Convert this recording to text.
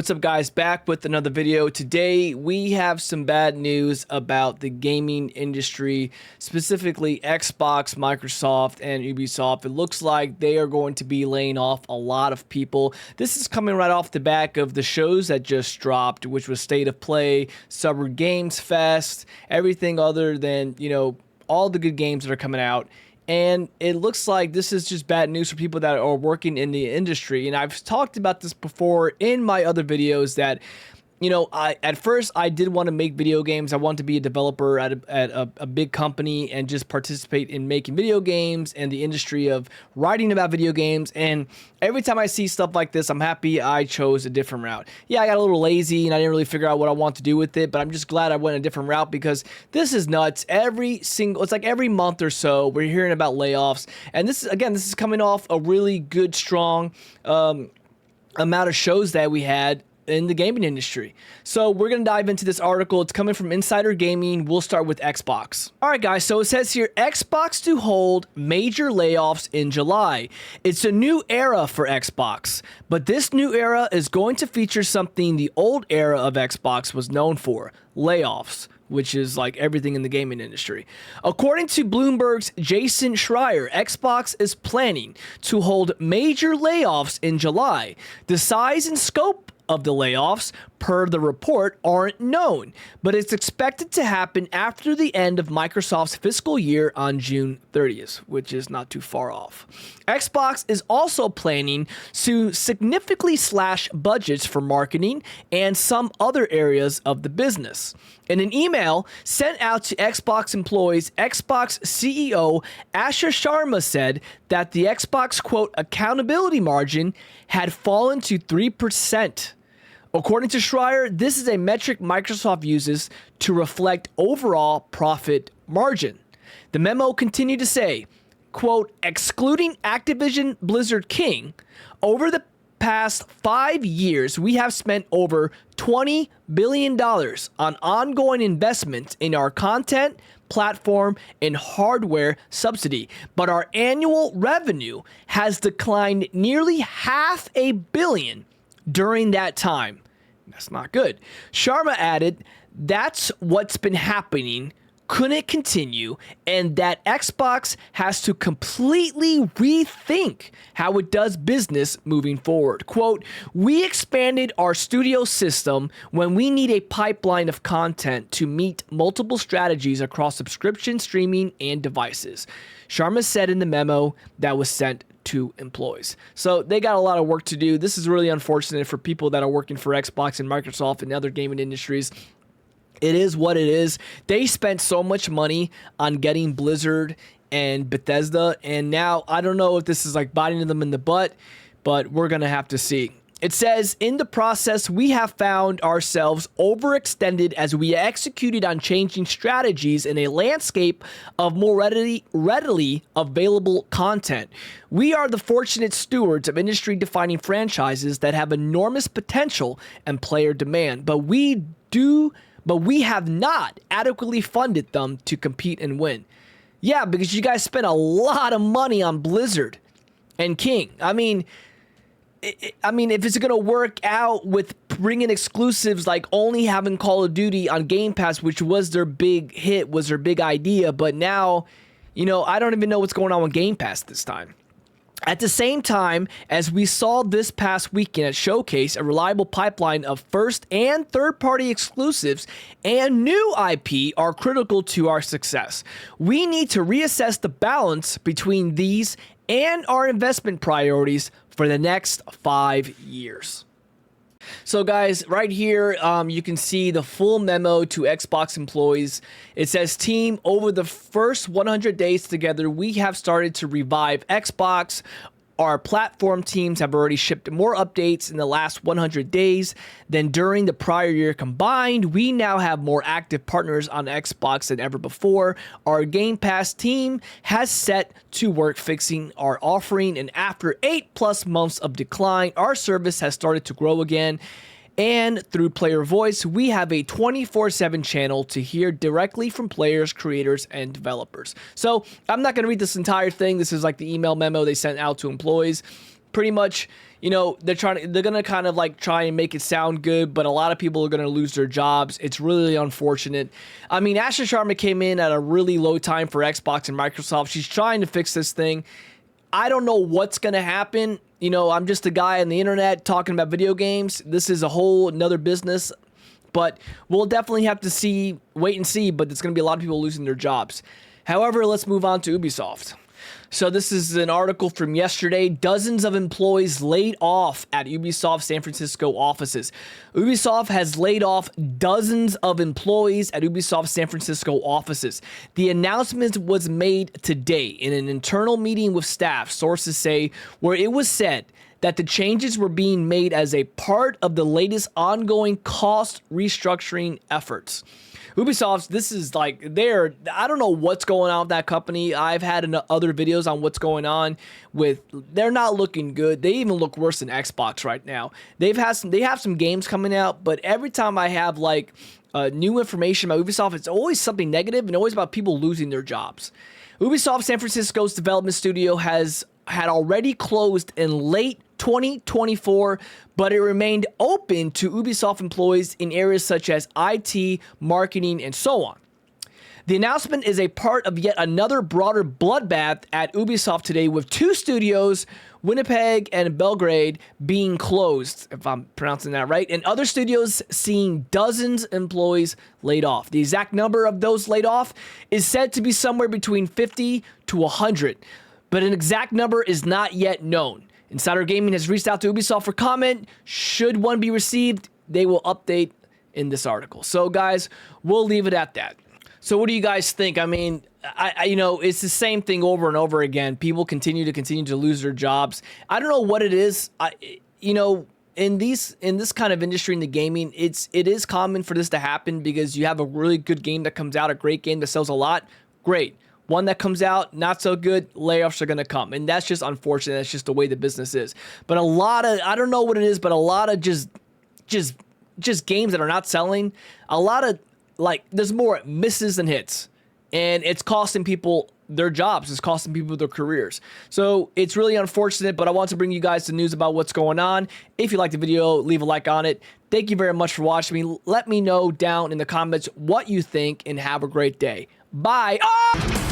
What's up, guys? Back with another video. Today we have some bad news about the gaming industry, specifically Xbox, Microsoft, and Ubisoft. It looks like they are going to be laying off a lot of people. This is coming right off the back of the shows that just dropped, which was State of Play, Summer Games Fest, everything other than, all the good games that are coming out. And it looks like this is just bad news for people that are working in the industry. And I've talked about this before in my other videos that, at first I did want to make video games. I wanted to be a developer at a big company and just participate in making video games and the industry of writing about video games. And every time I see stuff like this, I'm happy I chose a different route. Yeah, I got a little lazy and I didn't really figure out what I want to do with it, but I'm just glad I went a different route because this is nuts. It's like every month or so we're hearing about layoffs. And this is coming off a really good, strong amount of shows that we had in the gaming industry. So we're going to dive into this article. It's coming from Insider Gaming. We'll start with Xbox. All right, guys. So it says here, Xbox to hold major layoffs in July. It's a new era for Xbox, but this new era is going to feature something the old era of Xbox was known for: layoffs, which is like everything in the gaming industry. According to Bloomberg's Jason Schreier, Xbox is planning to hold major layoffs in July. The size and scope of the layoffs, per the report, aren't known, but it's expected to happen after the end of Microsoft's fiscal year on June 30th, which is not too far off. Xbox is also planning to significantly slash budgets for marketing and some other areas of the business. In an email sent out to Xbox employees, Xbox CEO Asher Sharma said that the Xbox, quote, accountability margin had fallen to 3%. According to Schreier, this is a metric Microsoft uses to reflect overall profit margin. The memo continued to say, quote, excluding Activision Blizzard King, over the past 5 years, we have spent over $20 billion on ongoing investments in our content, platform, and hardware subsidy, but our annual revenue has declined nearly $500 million during that time. That's not good. Sharma added, that's what's been happening, couldn't continue, and that Xbox has to completely rethink how it does business moving forward. Quote, we expanded our studio system when we need a pipeline of content to meet multiple strategies across subscription, streaming, and devices, Sharma said in the memo that was sent to employees. So they got a lot of work to do. This is really unfortunate for people that are working for Xbox and Microsoft and other gaming industries. It is what it is. They spent so much money on getting Blizzard and Bethesda, and now I don't know if this is like biting them in the butt, but we're going to have to see. It says, in the process, we have found ourselves overextended as we executed on changing strategies in a landscape of more readily available content. We are the fortunate stewards of industry-defining franchises that have enormous potential and player demand, but we have not adequately funded them to compete and win. Yeah, because you guys spent a lot of money on Blizzard and King. I mean, if it's going to work out with bringing exclusives like only having Call of Duty on Game Pass, which was their big hit, was their big idea, but now, I don't even know what's going on with Game Pass this time. At the same time, as we saw this past weekend at Showcase, a reliable pipeline of first and third-party exclusives and new IP are critical to our success. We need to reassess the balance between these and our investment priorities for the next 5 years. So guys, right here, you can see the full memo to Xbox employees. It says, team, over the first 100 days together, we have started to revive Xbox. Our platform teams have already shipped more updates in the last 100 days than during the prior year combined. We now have more active partners on Xbox than ever before. Our Game Pass team has set to work fixing our offering, and after 8+ months of decline, our service has started to grow again. And through Player Voice, we have a 24/7 channel to hear directly from players, creators, and developers. So I'm not going to read this entire thing. This is like the email memo they sent out to employees. pretty much, you know, they're gonna kind of like try and make it sound good, but a lot of people are gonna lose their jobs. It's really unfortunate. I mean, Ashley Sharma came in at a really low time for Xbox and Microsoft. She's trying to fix this thing. I don't know what's gonna happen. You know, I'm just a guy on the internet talking about video games. This is a whole another business, but we'll definitely have to wait and see, but there's gonna be a lot of people losing their jobs. However, let's move on to Ubisoft. So this is an article from yesterday. Dozens of employees laid off at Ubisoft San Francisco offices. Ubisoft has laid off dozens of employees at Ubisoft San Francisco offices. The announcement was made today in an internal meeting with staff, sources say, where it was said that the changes were being made as a part of the latest ongoing cost restructuring efforts. Ubisoft, this is like, I don't know what's going on with that company. I've had other videos on what's going on with, they're not looking good. They even look worse than Xbox right now. They have some games coming out, but every time I have like new information about Ubisoft, it's always something negative and always about people losing their jobs. Ubisoft San Francisco's development studio had already closed in late 2024, but it remained open to Ubisoft employees in areas such as IT, marketing, and so on. The announcement is a part of yet another broader bloodbath at Ubisoft today, with two studios, Winnipeg and Belgrade, being closed, if I'm pronouncing that right, and other studios seeing dozens of employees laid off. The exact number of those laid off is said to be somewhere between 50 to 100, but an exact number is not yet known. Insider Gaming has reached out to Ubisoft for comment. Should one be received, they will update in this article. So guys, we'll leave it at that. So what do you guys think? I mean, you know, it's the same thing over and over again. People continue to lose their jobs. I don't know what it is. You know, in this kind of industry, in the gaming, it is common for this to happen because you have a really good game that comes out, a great game that sells a lot. Great. One that comes out, not so good, layoffs are going to come. And that's just unfortunate. That's just the way the business is. But a lot of, I don't know what it is, but a lot of just games that are not selling, a lot of, like, there's more misses than hits. And it's costing people their jobs. It's costing people their careers. So it's really unfortunate, but I want to bring you guys the news about what's going on. If you like the video, leave a like on it. Thank you very much for watching me. Let me know down in the comments what you think and have a great day. Bye. Oh!